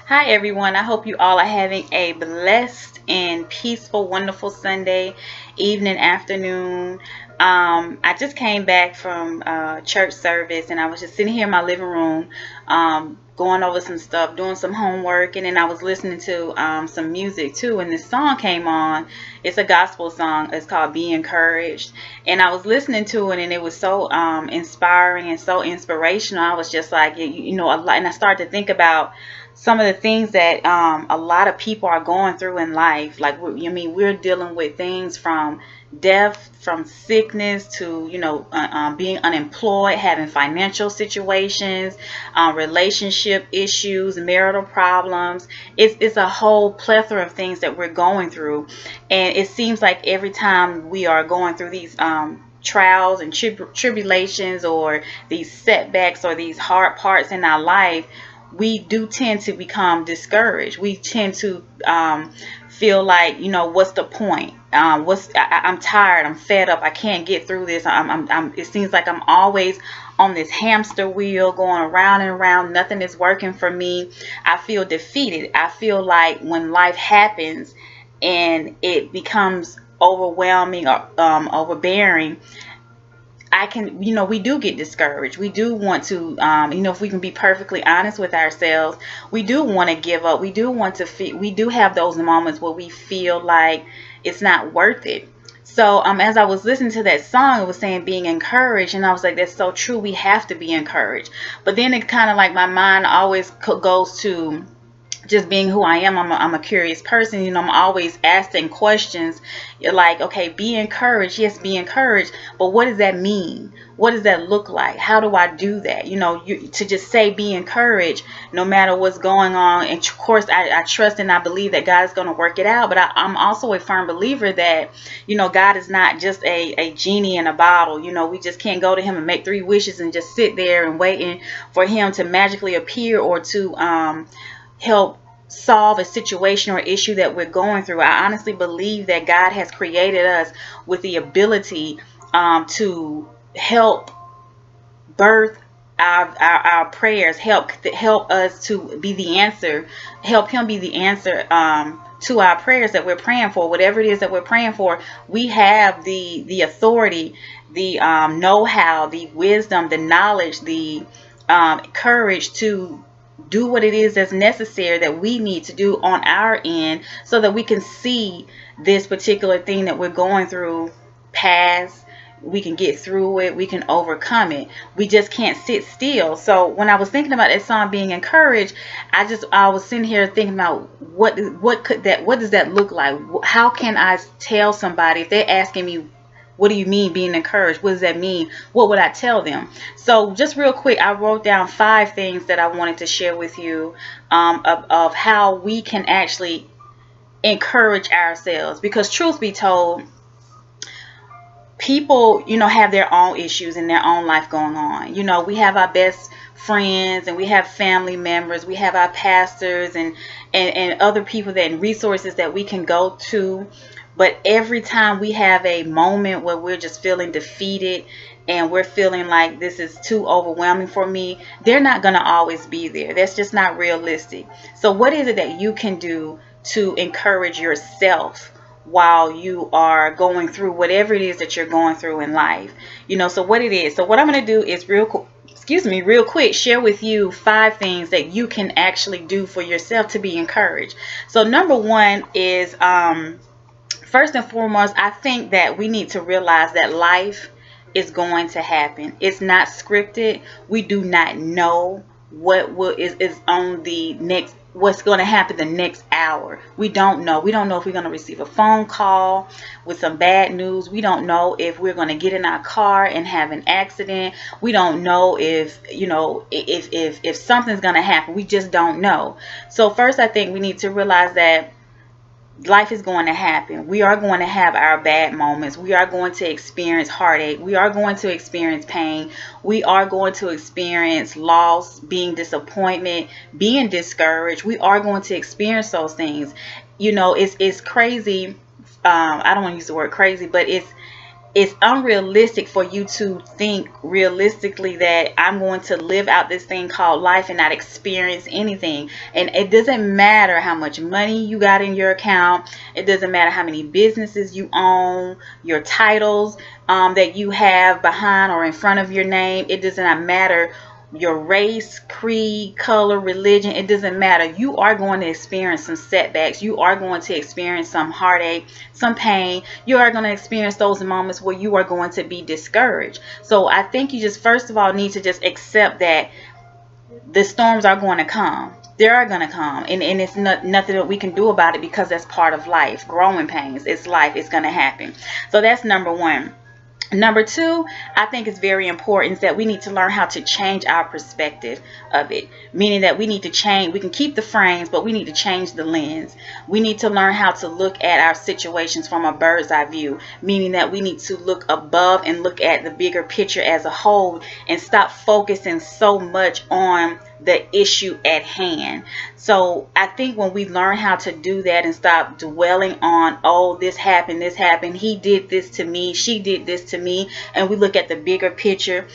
Hi everyone, I hope you all are having a blessed and peaceful, wonderful Sunday evening, afternoon. I just came back from church service and I was just sitting here in my living room going over some stuff, doing some homework, and then I was listening to some music too, and this song came on. It's a gospel song. It's called Be Encouraged, and I was listening to it and it was so inspiring and so inspirational. I was just like, a lot, and I started to think about some of the things that a lot of people are going through in life. Like, we're dealing with things from death, from sickness to, being unemployed, having financial situations, relationship issues, marital problems. It's a whole plethora of things that we're going through. And it seems like every time we are going through these trials and tribulations, or these setbacks, or these hard parts in our life, we do tend to become discouraged. We tend to feel like, what's the point? I'm tired. I'm fed up. I can't get through this. It seems like I'm always on this hamster wheel going around and around. Nothing is working for me. I feel defeated. I feel like when life happens and it becomes overwhelming or overbearing, we do get discouraged. We do want to, if we can be perfectly honest with ourselves, we do want to give up. We do want to feel, we do have those moments where we feel like it's not worth it. So as I was listening to that song, it was saying being encouraged, and I was like, that's so true. We have to be encouraged. But then it kind of like my mind always goes to just being who I am. I'm a curious person. I'm always asking questions like, okay, be encouraged. Yes, be encouraged. But what does that mean? What does that look like? How do I do that? To just say be encouraged no matter what's going on. And of course, I trust and I believe that God is going to work it out. But I'm also a firm believer that, God is not just a genie in a bottle. We just can't go to him and make 3 wishes and just sit there and waiting for him to magically appear or to help solve a situation or issue that we're going through. I honestly believe that God has created us with the ability to help birth our prayers, help us to be the answer, help him be the answer to our prayers that we're praying for. Whatever it is that we're praying for, we have the authority, the know-how, the wisdom, the knowledge, the courage to do what it is that's necessary that we need to do on our end, so that we can see this particular thing that we're going through pass. We can get through it. We can overcome it. We just can't sit still. So when I was thinking about that song, being encouraged, I was sitting here thinking about what does that look like? How can I tell somebody if they're asking me, what do you mean being encouraged? What does that mean? What would I tell them? So just real quick, I wrote down 5 things that I wanted to share with you of how we can actually encourage ourselves. Because truth be told, people, have their own issues in their own life going on. We have our best friends and we have family members. We have our pastors and other people and resources that we can go to. But every time we have a moment where we're just feeling defeated and we're feeling like this is too overwhelming for me, they're not going to always be there. That's just not realistic. So what is it that you can do to encourage yourself while you are going through whatever it is that you're going through in life? So what it is. So what I'm going to do is real quick, share with you 5 things that you can actually do for yourself to be encouraged. So number 1 is, first and foremost, I think that we need to realize that life is going to happen. It's not scripted. We do not know is on the next, what's going to happen the next hour. We don't know. We don't know if we're going to receive a phone call with some bad news. We don't know if we're going to get in our car and have an accident. We don't know if something's going to happen. We just don't know. So first, I think we need to realize that life is going to happen. We are going to have our bad moments. We are going to experience heartache. We are going to experience pain. We are going to experience loss, being disappointment, being discouraged. We are going to experience those things. It's crazy. I don't want to use the word crazy, but it's unrealistic for you to think realistically that I'm going to live out this thing called life and not experience anything. And it doesn't matter how much money you got in your account. It doesn't matter how many businesses you own, your titles that you have behind or in front of your name. It does not matter your race, creed, color, religion. It doesn't matter. You are going to experience some setbacks. You are going to experience some heartache, some pain. You are going to experience those moments where you are going to be discouraged. So I think you just first of all need to just accept that the storms are going to come. They are going to come, and it's nothing that we can do about it, because that's part of life. Growing pains, it's life. It's going to happen. So that's number one. Number two, I think it's very important that we need to learn how to change our perspective of it. Meaning that we need to change. We can keep the frames, but we need to change the lens. We need to learn how to look at our situations from a bird's eye view. Meaning that we need to look above and look at the bigger picture as a whole, and stop focusing so much on the issue at hand. So I think when we learn how to do that and stop dwelling on, oh, this happened, he did this to me, she did this to me, and we look at the bigger picture.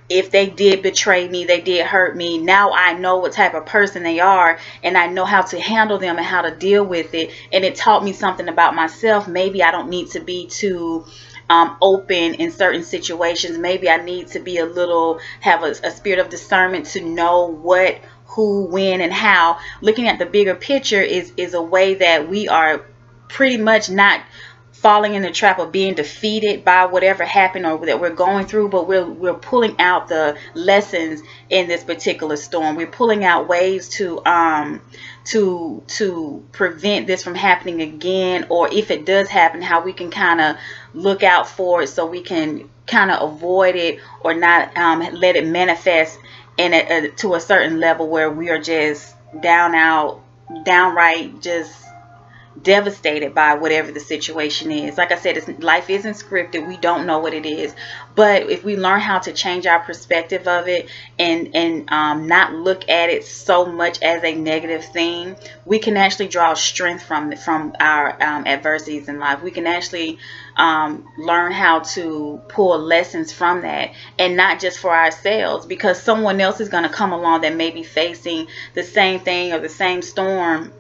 If they did betray me, they did hurt me, now I know what type of person they are, and I know how to handle them and how to deal with it, and it taught me something about myself. Maybe I don't need to be too open in certain situations. Maybe I need to be have a spirit of discernment to know what, who, when, and how. Looking at the bigger picture is a way that we are pretty much not falling in the trap of being defeated by whatever happened or that we're going through, but we're pulling out the lessons in this particular storm. We're pulling out ways to prevent this from happening again, or if it does happen, how we can kind of look out for it so we can kind of avoid it, or not let it manifest to a certain level where we are just downright just devastated by whatever the situation is. Like I said, life isn't scripted. We don't know what it is, but if we learn how to change our perspective of it and not look at it so much as a negative thing, we can actually draw strength from our adversities in life. We can actually learn how to pull lessons from that, and not just for ourselves, because someone else is going to come along that may be facing the same thing or the same storm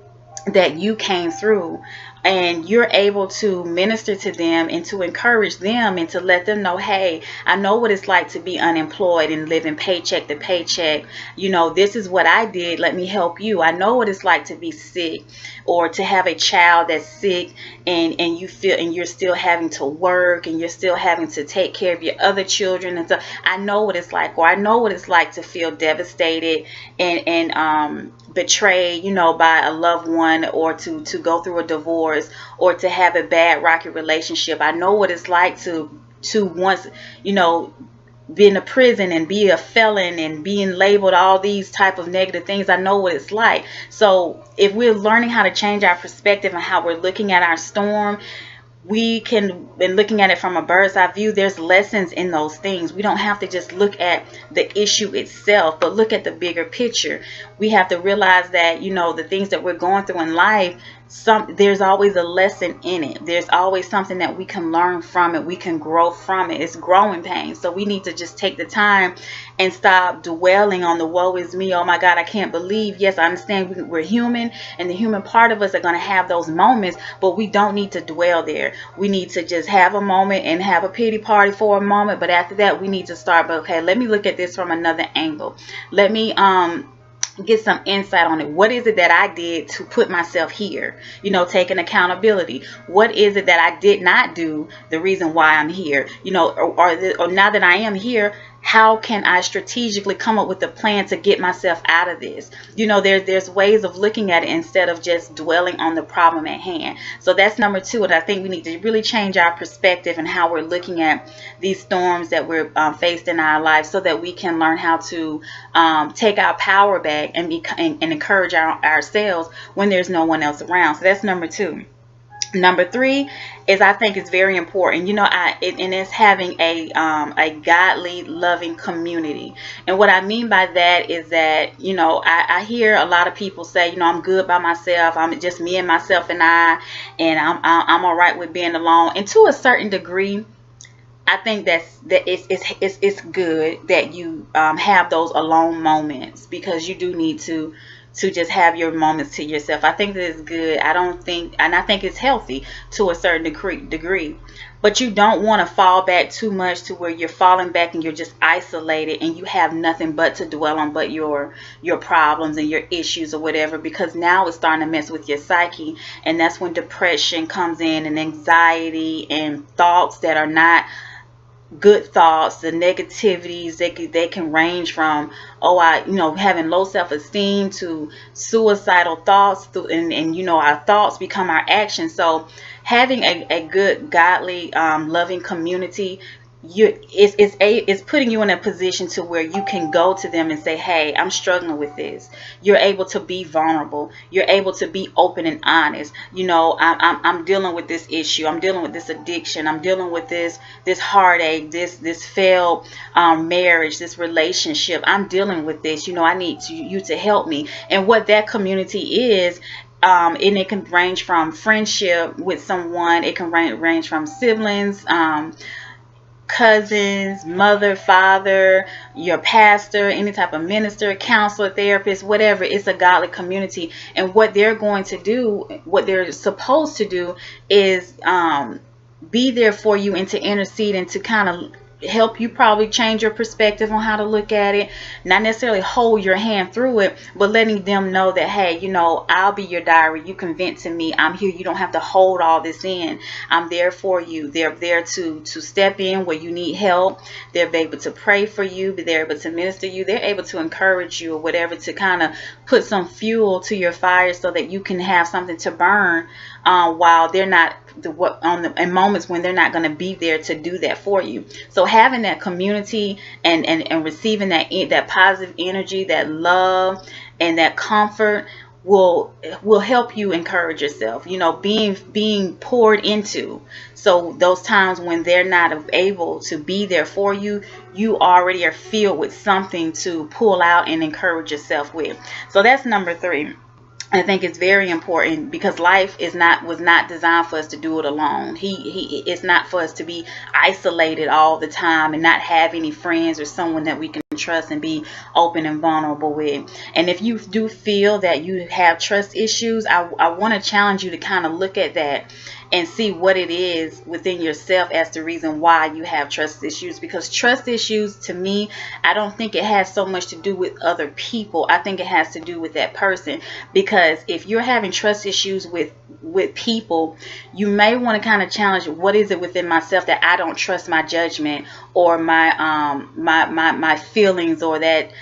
that you came through, and you're able to minister to them and to encourage them and to let them know, hey, I know what it's like to be unemployed and living paycheck to paycheck. You know, this is what I did. Let me help you. I know what it's like to be sick, or to have a child that's sick and you're still having to work, and you're still having to take care of your other children. And so I know what it's like, or I know what it's like to feel devastated and betrayed, you know, by a loved one, or to go through a divorce, or to have a bad rocky relationship. I know what it's like to once, you know, be in a prison and be a felon and being labeled all these type of negative things. I know what it's like. So if we're learning how to change our perspective and how we're looking at our storm, we can, and looking at it from a bird's eye view, there's lessons in those things. We don't have to just look at the issue itself, but look at the bigger picture. We have to realize that, you know, the things that we're going through in life, there's always a lesson in it. There's always something that we can learn from it. We can grow from it. It's growing pains. So we need to just take the time and stop dwelling on the woe is me. Oh my God, I can't believe. Yes, I understand we're human, and the human part of us are going to have those moments, but we don't need to dwell there. We need to just have a moment and have a pity party for a moment. But after that, we need to start, okay, let me look at this from another angle. Let me get some insight on it. What is it that I did to put myself here? You know, taking accountability. What is it that I did not do, the reason why I'm here? You know, or now that I am here, how can I strategically come up with a plan to get myself out of this? You know, there's ways of looking at it instead of just dwelling on the problem at hand. So that's number two. And I think we need to really change our perspective and how we're looking at these storms that we're faced in our lives, so that we can learn how to take our power back and encourage ourselves when there's no one else around. So that's number two. Number three is, I think it's very important, and it's having a godly, loving community. And what I mean by that is that, I hear a lot of people say, I'm good by myself. I'm just me and myself and and I'm all right with being alone. And to a certain degree, I think that it's good that you have those alone moments, because you do need to just have your moments to yourself. I think that it's good. I think it's healthy to a certain degree. But you don't want to fall back too much to where you're falling back and you're just isolated and you have nothing but to dwell on but your problems and your issues or whatever, because now it's starting to mess with your psyche, and that's when depression comes in, and anxiety and thoughts that are not good thoughts. The negativities, they can range from having low self-esteem to suicidal thoughts, and our thoughts become our actions. So having a good, godly, loving community, it's putting you in a position to where you can go to them and say, hey, I'm struggling with this. You're able to be vulnerable. You're able to be open and honest. I'm dealing with this issue. I'm dealing with this addiction. I'm dealing with this heartache, this failed marriage, this relationship. I'm dealing with this. I need you to help me. And what that community is, and it can range from friendship with someone. It can range from siblings, cousins, mother, father, your pastor, any type of minister, counselor, therapist, whatever. It's a godly community. And what they're going to do, what they're supposed to do, is be there for you and to intercede and to kind of help you probably change your perspective on how to look at it. Not necessarily hold your hand through it, but letting them know that, hey, I'll be your diary. You can vent to me. I'm here. You don't have to hold all this in. I'm there for you. They're there to step in where you need help. They're able to pray for you. They're able to minister you. They're able to encourage you or whatever, to kind of put some fuel to your fire so that you can have something to burn while they're not in moments when they're not going to be there to do that for you. So having that community and receiving that positive energy, that love, and that comfort will help you encourage yourself, being poured into. So those times when they're not able to be there for you, you already are filled with something to pull out and encourage yourself with. So that's number three. I think it's very important, because life was not designed for us to do it alone. It's not for us to be isolated all the time and not have any friends or someone that we can trust and be open and vulnerable with. And if you do feel that you have trust issues, I want to challenge you to kind of look at that and see what it is within yourself as the reason why you have trust issues. Because trust issues, to me, I don't think it has so much to do with other people. I think it has to do with that person. Because if you're having trust issues with people, you may want to kind of challenge, what is it within myself that I don't trust my judgment or my feelings, or that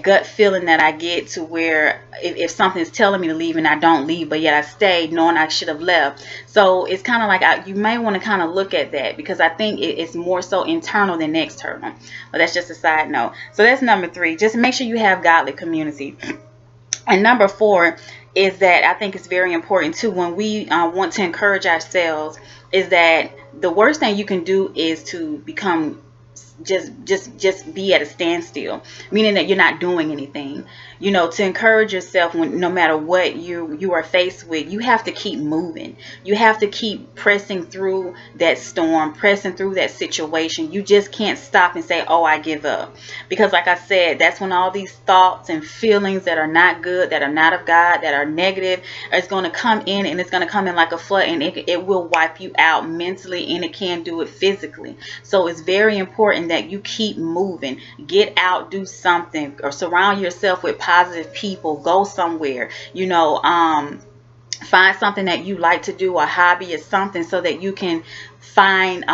gut feeling that I get to where if something's telling me to leave and I don't leave, but yet I stayed knowing I should have left. So it's kind of like you may want to kind of look at that, because I think it's more so internal than external. But that's just a side note. So that's number three. Just make sure you have godly community. And number four is that I think it's very important too, when we want to encourage ourselves, is that the worst thing you can do is to become just be at a standstill, meaning that you're not doing anything. To encourage yourself, when no matter what you are faced with, you have to keep moving. You have to keep pressing through that storm, pressing through that situation. You just can't stop and say, oh, I give up. Because like I said, that's when all these thoughts and feelings that are not good, that are not of God, that are negative, is going to come in, and it's going to come in like a flood, and it will wipe you out mentally, and it can do it physically. So it's very important that you keep moving. Get out, do something, or surround yourself with positive people. Go somewhere, find something that you like to do, a hobby or something, so that you can find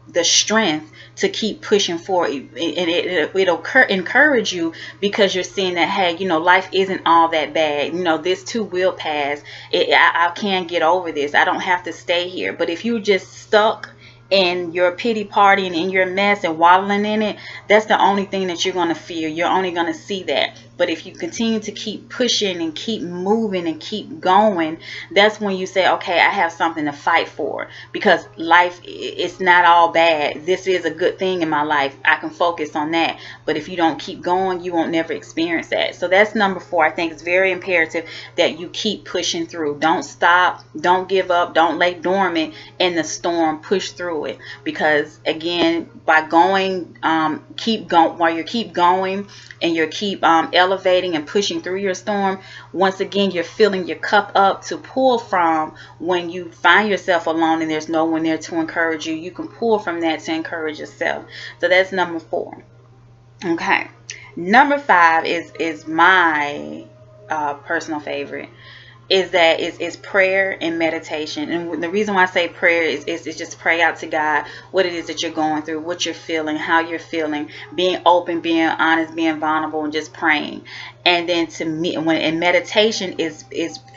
the strength to keep pushing forward. And it'll encourage you, because you're seeing that, hey, life isn't all that bad. This too will pass. I can get over this. I don't have to stay here. But if you just stuck in your pity party and in your mess and wallowing in it, that's the only thing that you're going to feel. You're only going to see that. But if you continue to keep pushing and keep moving and keep going, that's when you say, okay, I have something to fight for, because life, it's not all bad. This is a good thing in my life. I can focus on that. But if you don't keep going, you won't never experience that. So that's number 4. I think it's very imperative that you keep pushing through. Don't stop. Don't give up. Don't lay dormant in the storm. Push through it. Because again, by going, keep going, while you keep going and you keep elevating and pushing through your storm, once again, you're filling your cup up to pull from. When you find yourself alone and there's no one there to encourage you, you can pull from that to encourage yourself. So that's number 4. Okay. Number 5 is my personal favorite. Is prayer and meditation. And the reason why I say prayer is just pray out to God what it is that you're going through, what you're feeling, how you're feeling, being open, being honest, being vulnerable, and just praying. And then to me, in meditation is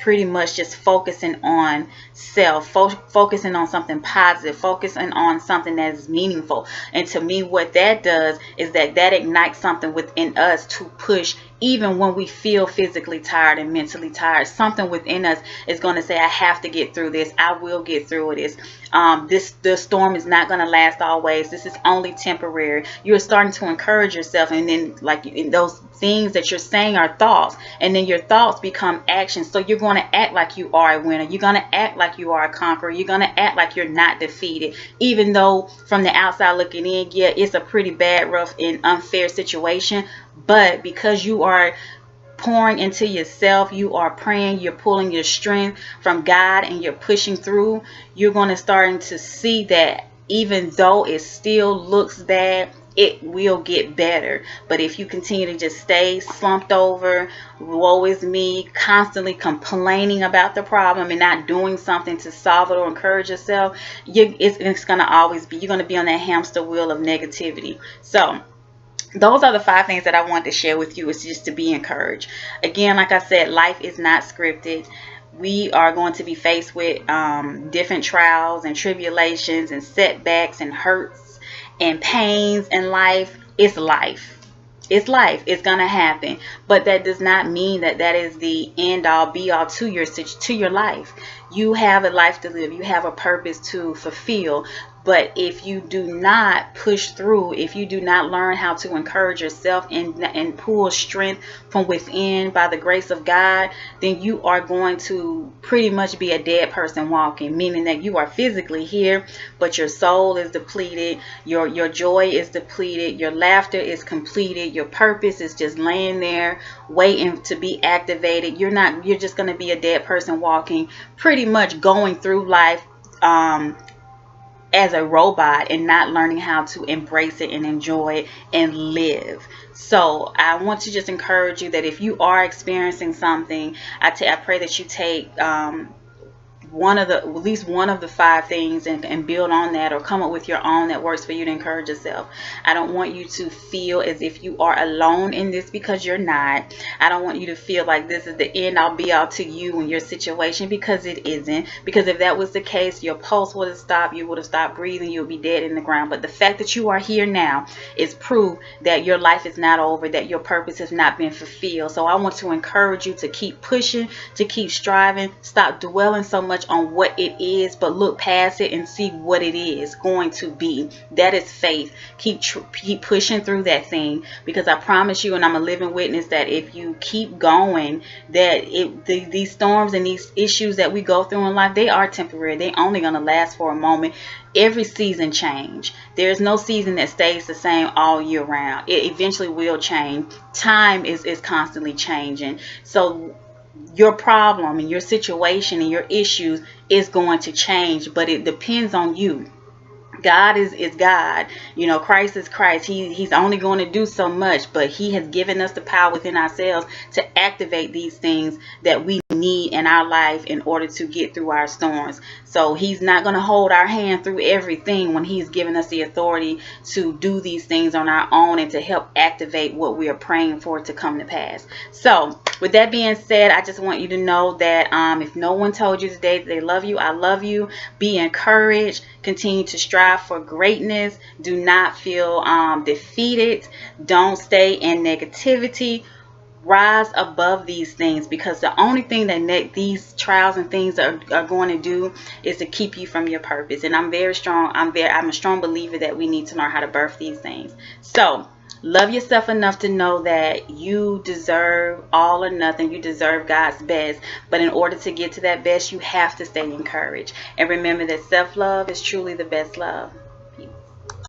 pretty much just focusing on self, focusing on something positive, focusing on something that is meaningful. And to me, what that does is that ignites something within us to push. Even when we feel physically tired and mentally tired, something within us is going to say, I have to get through this. I will get through this. The storm is not going to last always. This is only temporary. You're starting to encourage yourself. And then, like, in those things that you're saying are thoughts. And then your thoughts become actions. So you're going to act like you are a winner. You're going to act like you are a conqueror. You're going to act like you're not defeated. Even though from the outside looking in, yeah, it's a pretty bad, rough, and unfair situation. But because you are pouring into yourself, you are praying, you're pulling your strength from God, and you're pushing through, you're going to start to see that even though it still looks bad, it will get better. But if you continue to just stay slumped over, woe is me, constantly complaining about the problem and not doing something to solve it or encourage yourself, it's going to always be, you're going to be on that hamster wheel of negativity. So those are the 5 things that I wanted to share with you, is just to be encouraged. Again, like I said, life is not scripted. We are going to be faced with different trials and tribulations and setbacks and hurts and pains in life. It's life. It's life. It's going to happen. But that does not mean that that is the end all be all to your life. You have a life to live. You have a purpose to fulfill. But if you do not push through, if you do not learn how to encourage yourself and pull strength from within by the grace of God, then you are going to pretty much be a dead person walking, meaning that you are physically here, but your soul is depleted, your joy is depleted, your laughter is completed, your purpose is just laying there waiting to be activated. You're just going to be a dead person walking, pretty much going through life as a robot and not learning how to embrace it and enjoy it and live. So I want to just encourage you that if you are experiencing something, I pray that you take at least one of the 5 things and build on that, or come up with your own that works for you to encourage yourself. I don't want you to feel as if you are alone in this, because you're not. I don't want you to feel like this is the end all be all to you and your situation, because it isn't. Because if that was the case, your pulse would have stopped, you would have stopped breathing, you would be dead in the ground. But the fact that you are here now is proof that your life is not over, that your purpose has not been fulfilled. So I want to encourage you to keep pushing, to keep striving. Stop dwelling so much on what it is, but look past it and see what it is going to be. That is faith. Keep pushing through that thing, because I promise you, and I'm a living witness, that if you keep going, that these storms and these issues that we go through in life, they are temporary. They only going to last for a moment. Every season change. There's no season that stays the same all year round. It eventually will change. Time is constantly changing. So your problem and your situation and your issues is going to change, but it depends on you. God is God. You know, Christ is Christ. He's only going to do so much, but he has given us the power within ourselves to activate these things that we need in our life in order to get through our storms. So he's not going to hold our hand through everything when he's given us the authority to do these things on our own and to help activate what we are praying for to come to pass. So with that being said, I just want you to know that if no one told you today that they love you, I love you. Be encouraged. Continue to strive for greatness. Do not feel defeated. Don't stay in negativity. rise above these things, because the only thing that these trials and things are going to do is to keep you from your purpose. And I'm very strong. I'm a strong believer that we need to learn how to birth these things. So love yourself enough to know that you deserve all or nothing. You deserve God's best. But in order to get to that best, you have to stay encouraged. And remember that self-love is truly the best love.